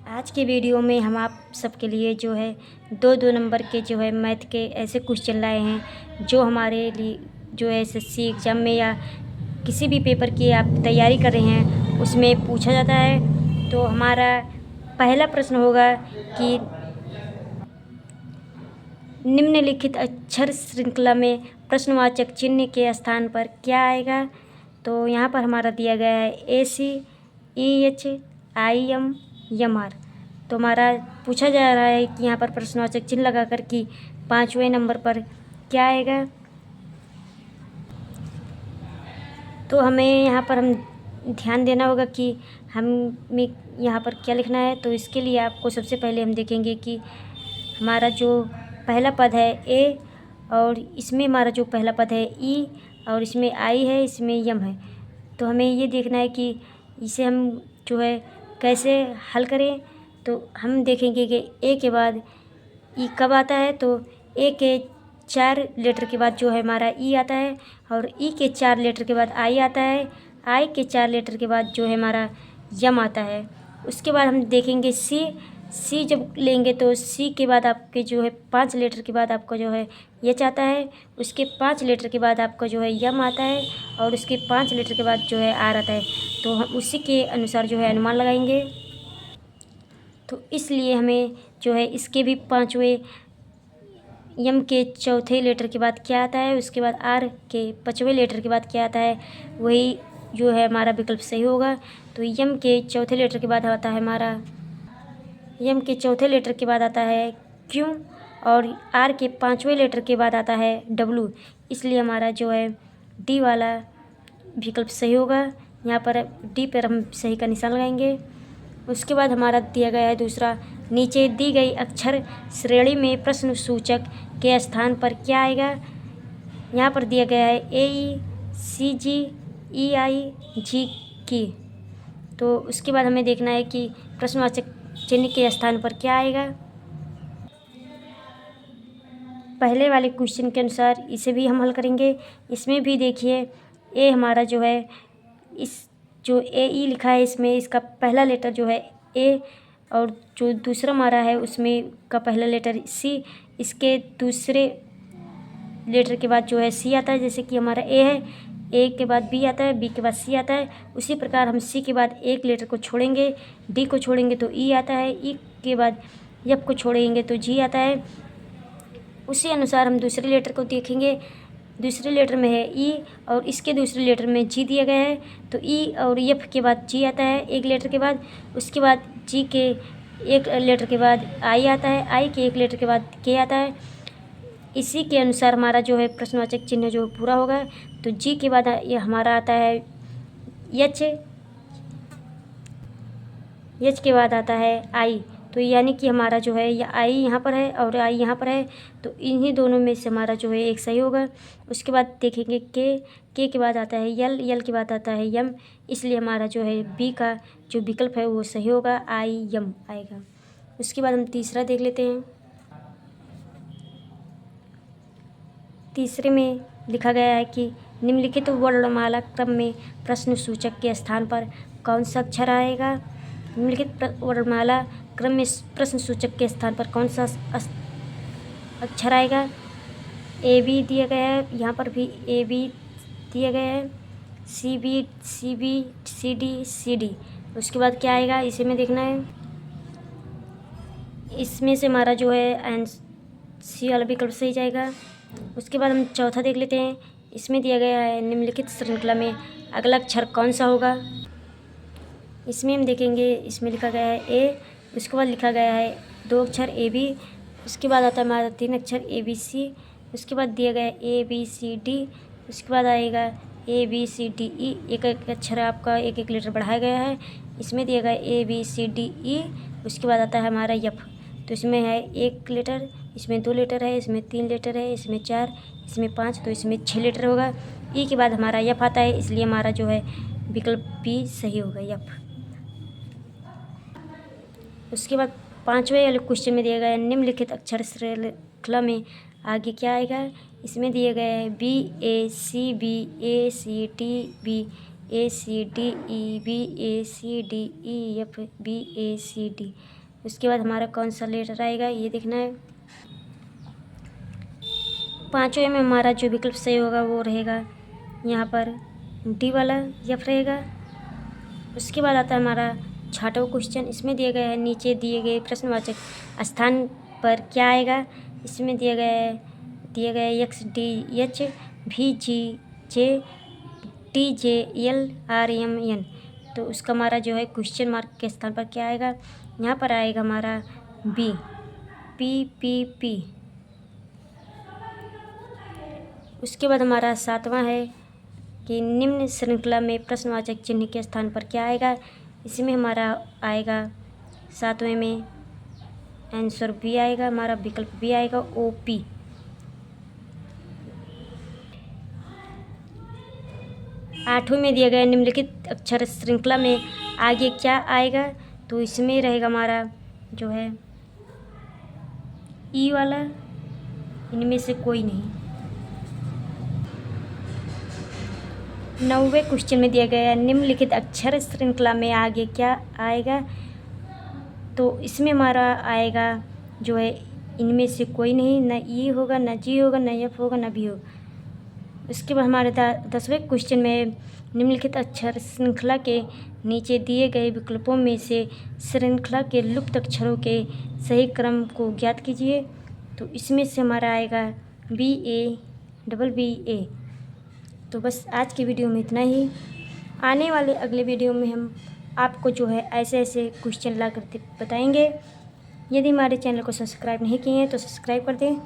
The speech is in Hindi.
आज के वीडियो में हम आप सबके लिए जो है दो नंबर के जो है मैथ के ऐसे क्वेश्चन लाए हैं जो हमारे लिए जो है एसएससी एग्ज़ाम में या किसी भी पेपर की आप तैयारी कर रहे हैं उसमें पूछा जाता है। तो हमारा पहला प्रश्न होगा कि निम्नलिखित अक्षर श्रृंखला में प्रश्नवाचक चिन्ह के स्थान पर क्या आएगा। तो यहाँ पर हमारा दिया गया है ACEHIMR। तो हमारा पूछा जा रहा है कि यहाँ पर प्रश्नवाचक चिन्ह लगाकर कि 5वें नंबर पर क्या आएगा। तो हमें यहाँ पर हम ध्यान देना होगा कि हमें यहाँ पर क्या लिखना है। तो इसके लिए आपको सबसे पहले हम देखेंगे कि हमारा जो पहला पद है ए और इसमें हमारा जो पहला पद है ई और इसमें आई है, इसमें यम है। तो हमें ये देखना है कि इसे हम जो है कैसे हल करें। तो हम देखेंगे कि ए के बाद ई कब आता है। तो ए के 4 लेटर के बाद जो है हमारा ई आता है और ई के 4 लेटर के बाद आई आता है। आई के 4 लेटर के बाद जो है हमारा यम आता है। उसके बाद हम देखेंगे सी जब लेंगे तो सी के बाद आपके जो है 5 लेटर के बाद आपका जो है एच आता है। उसके 5 लेटर के बाद आपका जो है यम आता है और उसके 5 लेटर के बाद जो है आर आता है। तो हम उसी के अनुसार जो है अनुमान लगाएंगे। तो इसलिए हमें जो है इसके भी 5वें यम के चौथे लेटर के बाद क्या आता है, उसके बाद आर के 5वें लेटर के बाद क्या आता है, वही जो है हमारा विकल्प सही होगा। तो यम के चौथे लेटर के बाद आता है हमारा यम के चौथे लेटर के बाद आता है क्यू और आर के 5वें लेटर के बाद आता है डब्लू। इसलिए हमारा जो है डी वाला विकल्प सही होगा। यहाँ पर डी पर हम सही का निशान लगाएंगे। उसके बाद हमारा दिया गया है दूसरा, नीचे दी गई अक्षर श्रेणी में प्रश्न सूचक के स्थान पर क्या आएगा। यहाँ पर दिया गया है AECGEIG की। तो उसके बाद हमें देखना है कि प्रश्नवाचक चिन्ह के स्थान पर क्या आएगा। पहले वाले क्वेश्चन के अनुसार इसे भी हम हल करेंगे। इसमें भी देखिए ए हमारा जो है इस जो AE लिखा है इसमें इसका पहला लेटर जो है ए और जो दूसरा हमारा है उसमें का पहला लेटर सी, इसके दूसरे लेटर के बाद जो है सी आता है। जैसे कि हमारा ए है, ए के बाद बी आता है, बी के बाद सी आता है। उसी प्रकार हम सी के बाद एक लेटर को छोड़ेंगे, डी को छोड़ेंगे तो ई आता है, ई के बाद एफ को छोड़ेंगे तो जी आता है। उसी अनुसार हम दूसरे लेटर को देखेंगे। दूसरे लेटर में है ई और इसके दूसरे लेटर में जी दिया गया है। तो ई और एफ के बाद जी आता है एक लेटर के बाद। उसके बाद जी के एक लेटर के बाद आई आता है, आई के एक लेटर के बाद के आता है। इसी के अनुसार हमारा जो है प्रश्नवाचक चिन्ह जो पूरा होगा। तो जी के बाद ये हमारा आता है एच, एच के बाद आता है आई। तो यानी कि हमारा जो है यह आई यहाँ पर है और आई यहाँ पर है। तो इन्हीं दोनों में से हमारा जो है एक सही होगा। उसके बाद देखेंगे के बाद आता है यल के बाद आता है यम। इसलिए हमारा जो है बी का जो विकल्प है वो सही होगा, आई यम आएगा। उसके बाद हम तीसरा देख लेते हैं। तीसरे में लिखा गया है कि निम्नलिखित वर्णमाला क्रम में प्रश्न सूचक के स्थान पर कौन सा अक्षर आएगा। निम्नलिखित वर्णमाला क्रम में प्रश्न सूचक के स्थान पर कौन सा अक्षर आएगा। ए बी दिया गया है, यहाँ पर भी ए बी दिया गया है, सी बी सी डी। उसके बाद क्या आएगा इसे में देखना है। इसमें से हमारा जो है सी वाला विकल्प सही जाएगा। उसके बाद हम चौथा देख लेते हैं। इसमें दिया गया है निम्नलिखित श्रृंखला में अगला अक्षर कौन सा होगा। इसमें हम देखेंगे, इसमें लिखा गया है ए, उसके बाद लिखा गया है 2 अक्षर ए बी, उसके बाद आता है हमारा 3 अक्षर ए बी सी, उसके बाद दिया गया है ए बी सी डी, उसके बाद आएगा A B C D E. एक एक अक्षर आपका एक एक लेटर बढ़ाया गया है। इसमें दिया गया है A B C D E, उसके बाद आता है हमारा यफ। तो इसमें है 1 लेटर, इसमें 2 लेटर है, इसमें 3 लेटर है, इसमें 4, इसमें 5, तो इसमें 6 लेटर होगा। ई के बाद हमारा यफ आता है, इसलिए हमारा जो है विकल्प बी सही होगा, यफ। उसके बाद 5वें वाले क्वेश्चन में दिया गया है निम्नलिखित अक्षर श्रृंखला में आगे क्या आएगा। इसमें दिए गए हैं बी ए सी टी बी, ACDEBACDEFBACD। उसके बाद हमारा कौन सा लेटर आएगा ये देखना है। पाँचवें में हमारा जो विकल्प सही होगा वो रहेगा यहाँ पर डी वाला एफ रहेगा। उसके बाद आता है हमारा छठवां क्वेश्चन। इसमें दिया गया है नीचे दिए गए प्रश्नवाचक स्थान पर क्या आएगा। इसमें दिया गया है XDH VGJ TJLRMN। तो उसका हमारा जो है क्वेश्चन मार्क के स्थान पर क्या आएगा, यहाँ पर आएगा हमारा बी PPP। उसके बाद हमारा सातवां है कि निम्न श्रृंखला में प्रश्नवाचक चिन्ह के स्थान पर क्या आएगा। इसमें हमारा आएगा सातवें में आंसर बी आएगा, हमारा विकल्प बी आएगा OP। आठवें में दिया गया निम्नलिखित अक्षर श्रृंखला में आगे क्या आएगा। तो इसमें रहेगा हमारा जो है ई वाला, इनमें से कोई नहीं। नौवें क्वेश्चन में दिया गया निम्नलिखित अक्षर श्रृंखला में आगे क्या आएगा। तो इसमें हमारा आएगा जो है इनमें से कोई नहीं, न ई होगा, न जी होगा, न एफ होगा, न बी होगा। उसके बाद हमारे 10वें क्वेश्चन में निम्नलिखित अक्षर श्रृंखला के नीचे दिए गए विकल्पों में से श्रृंखला के लुप्त अक्षरों के सही क्रम को ज्ञात कीजिए। तो इसमें से हमारा आएगा BABBA। तो बस आज की वीडियो में इतना ही। आने वाले अगले वीडियो में हम आपको जो है ऐसे ऐसे क्वेश्चन ला कर बताएंगे। यदि हमारे चैनल को सब्सक्राइब नहीं किए हैं तो सब्सक्राइब कर दें।